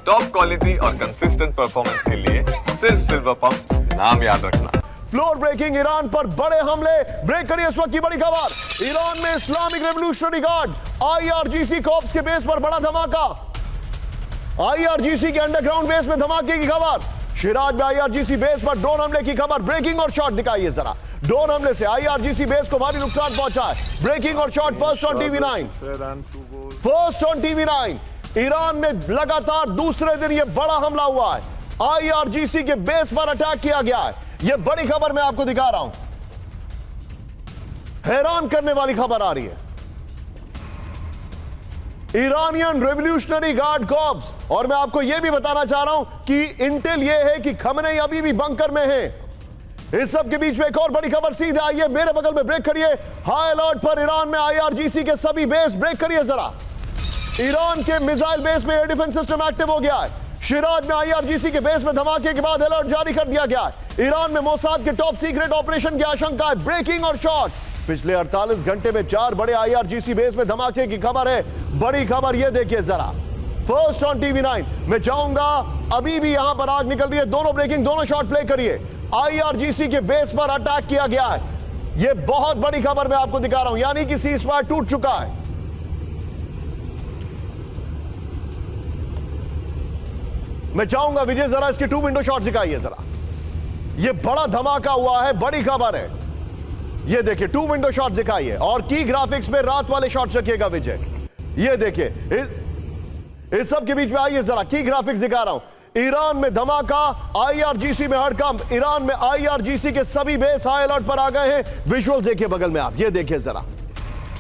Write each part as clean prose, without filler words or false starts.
Top quality और consistent performance के लिए सिर्फ सिल्वर पंप्स, नाम याद रखना। फ्लोर ब्रेकिंग, ईरान पर बड़े हमले। ब्रेक करिए इस वक्त की बड़ी खबर। ईरान में Islamic revolutionary guard IRGC corps के बेस पर बड़ा धमाका। आईआरजीसी के अंडरग्राउंड बेस में धमाके की खबर। शिराज में आईआरजीसी बेस पर ड्रोन हमले की खबर। ब्रेकिंग और शॉट दिखाइए जरा। ड्रोन हमले से आईआरजीसी बेस को भारी नुकसान पहुंचा है। ब्रेकिंग और shot first on TV 9। First on TV 9। Iran में लगातार दूसरे दिन यह बड़ा हमला हुआ है। आईआरजीसी के बेस पर अटैक किया गया है। यह बड़ी खबर मैं आपको दिखा रहा हूं। हैरान करने वाली खबर आ रही है। ईरानियन रेवोल्यूशनरी गार्ड कॉर्प्स, और मैं आपको यह भी बताना चाह रहा हूं कि इंटेल यह है कि खमेनी अभी भी बंकर में है। इस सब के बीच में एक और बड़ी खबर सीधे आई है मेरे बगल में। ब्रेक करिए। हाई अलर्ट पर ईरान में आईआरजीसी के सभी बेस। ब्रेक करिए जरा। ईरान के मिसाइल बेस में एयर डिफेंस सिस्टम एक्टिव हो गया है। शिराज में आईआरजीसी के बेस में धमाके के बाद अलर्ट जारी कर दिया गया है। ईरान में मोसाद के टॉप सीक्रेट ऑपरेशन की आशंका है। ब्रेकिंग और शॉट। पिछले 48 घंटे में 4 बड़े आईआरजीसी बेस में धमाके की खबर है। बड़ी खबर यह देखिए जरा। फर्स्ट ऑन टीवी 9 मैं जाऊंगा। अभी भी यहां पर आग निकल रही है। दोनों ब्रेकिंग, दोनों शॉट प्ले करिए। आईआरजीसी के बेस पर अटैक किया गया है। यह बहुत बड़ी खबर मैं आपको दिखा रहा हूं, यानी कि सीजफायर टूट चुका है। मैं चाहूंगा विजय जरा इसके 2 विंडो शॉट दिखाइए जरा। यह बड़ा धमाका हुआ है, बड़ी खबर है। यह देखिए 2 विंडो शॉट दिखाइए और की ग्राफिक्स में रात वाले शॉट रखिएगा विजय। यह देखिए इस सब के बीच में आइए जरा, की ग्राफिक्स दिखा रहा हूं। ईरान में धमाका, आईआरजीसी में हड़कंप। ईरान में आईआरजीसी के सभी बेस हाई अलर्ट पर आ गए हैं। विजुअल देखिए बगल में आप, ये देखिए जरा।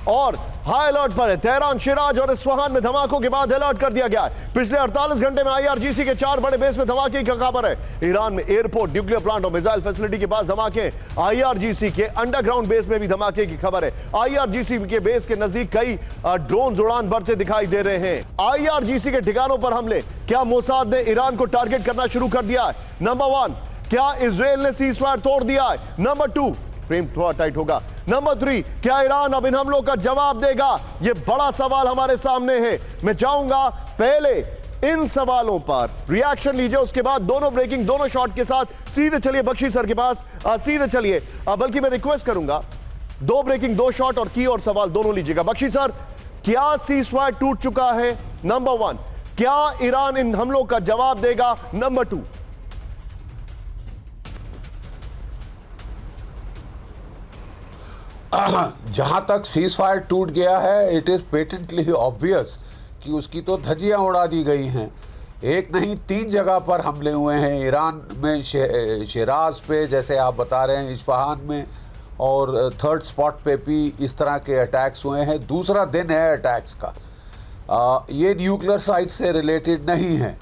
और हाई अलर्ट पर है तेहरान, शिराज और इस्फहान में धमाकों के बाद अलर्ट कर दिया गया है। पिछले 48 घंटे में आईआरजीसी के 4 बड़े बेस में धमाके की खबर है। ईरान में एयरपोर्ट, न्यूक्लियर प्लांट और मिसाइल फैसिलिटी के पास धमाके। आईआरजीसी के अंडरग्राउंड बेस में भी धमाके की खबर है। आईआरजीसी के बेस के नजदीक कई ड्रोन उड़ान भरते दिखाई दे रहे हैं। आईआरजीसी के ठिकानों पर हमले। क्या मोसाद ने ईरान को टारगेट करना शुरू कर दिया है? नंबर 1, क्या इजराइल ने सीजफायर तोड़ दिया है? नंबर 2, फ्रेम थोड़ा टाइट होगा। नंबर 3, क्या ईरान अब इन हमलों का जवाब देगा? यह बड़ा सवाल हमारे सामने है। मैं चाहूंगा पहले इन सवालों पर रिएक्शन लीजिए, उसके बाद दोनों ब्रेकिंग, दोनों शॉट के साथ सीधे चलिए बख्शी सर के पास। सीधे चलिए। बल्कि मैं रिक्वेस्ट करूंगा 2 ब्रेकिंग, 2 शॉट और की और सवाल दोनों लीजिएगा। बख्शी सर, क्या सीजफायर टूट चुका है? नंबर 1, क्या ईरान इन हमलों का जवाब देगा? नंबर 2। जहां तक सीज फायर टूट गया है, इट इज़ पेटेंटली ऑब्वियस कि उसकी तो धज्जियां उड़ा दी गई हैं। एक नहीं 3 जगह पर हमले हुए हैं। ईरान में शिराज पे, जैसे आप बता रहे हैं, इस्फहान में, और 3rd स्पॉट पे भी इस तरह के अटैक्स हुए हैं। दूसरा दिन है अटैक्स का। ये न्यूक्लियर साइट से रिलेटेड नहीं है,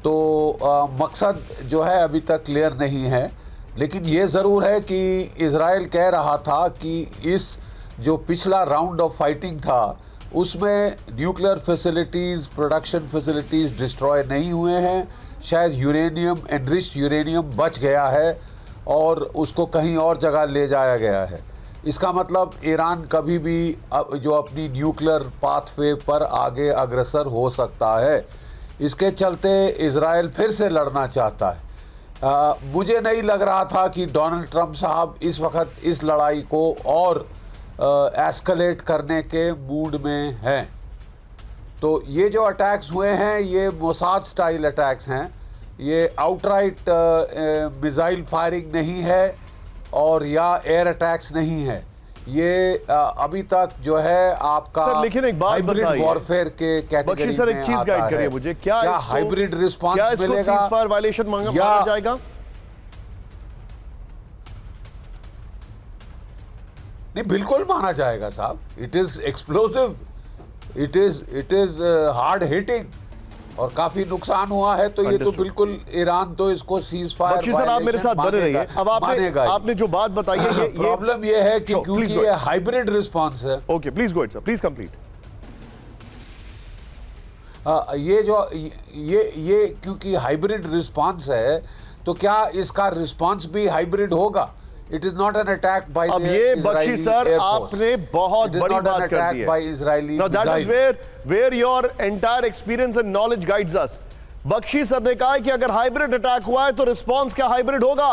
तो मकसद जो है अभी तक क्लियर नहीं है। लेकिन ये ज़रूर है कि इज़राइल कह रहा था कि इस जो पिछला राउंड ऑफ फाइटिंग था उसमें nuclear facilities, production facilities destroy नहीं हुए हैं। शायद यूरेनियम, एनरिच्ड यूरेनियम बच गया है और उसको कहीं और जगह ले जाया गया है। इसका मतलब ईरान कभी भी जो अपनी न्यूक्लियर पाथवे पर आगे अग्रसर हो सकता है। इसके चलते इज़राइल फिर से लड़ना चाहता है। मुझे नहीं लग रहा था कि डोनाल्ड ट्रंप साहब इस वक्त इस लड़ाई को और एस्केलेट करने के मूड में हैं। तो ये जो अटैक्स हुए हैं, ये मोसाद स्टाइल अटैक्स हैं। ये आउटराइट मिसाइल फायरिंग नहीं है और या एयर अटैक्स नहीं है। ये अभी तक जो है आपका सर, लेकिन एक बात हाइब्रिड वॉरफेयर के कैटेगरी सर, एक में चीज गाइड करिए मुझे। क्या हाइब्रिड रिस्पांस मिलेगा सीजफायर वायलेशन माना जाएगा? नहीं, बिल्कुल माना जाएगा साहब। It is explosive, it is hard hitting और काफी नुकसान हुआ है। तो ये तो बिल्कुल ईरान तो इसको सीज फायर सर, आप मेरे साथ बने रहिए। अब आपने जो बात बताई है, ये प्रॉब्लम ये है कि क्योंकि ये हाइब्रिड रिस्पांस है। Okay, please go ahead sir, please complete. ये जो ये क्योंकि हाइब्रिड रिस्पांस है, तो क्या इसका रिस्पांस भी हाइब्रिड होगा? It is not an attack by अब ये बख्शी सर, आपने बहुत बड़ी बात कर दी है। by Israeli Now that is where your entire experience and knowledge guides us. Bakshi sir ने कहा है कि अगर हाइब्रिड अटैक हुआ है तो रिस्पॉन्स क्या हाइब्रिड होगा?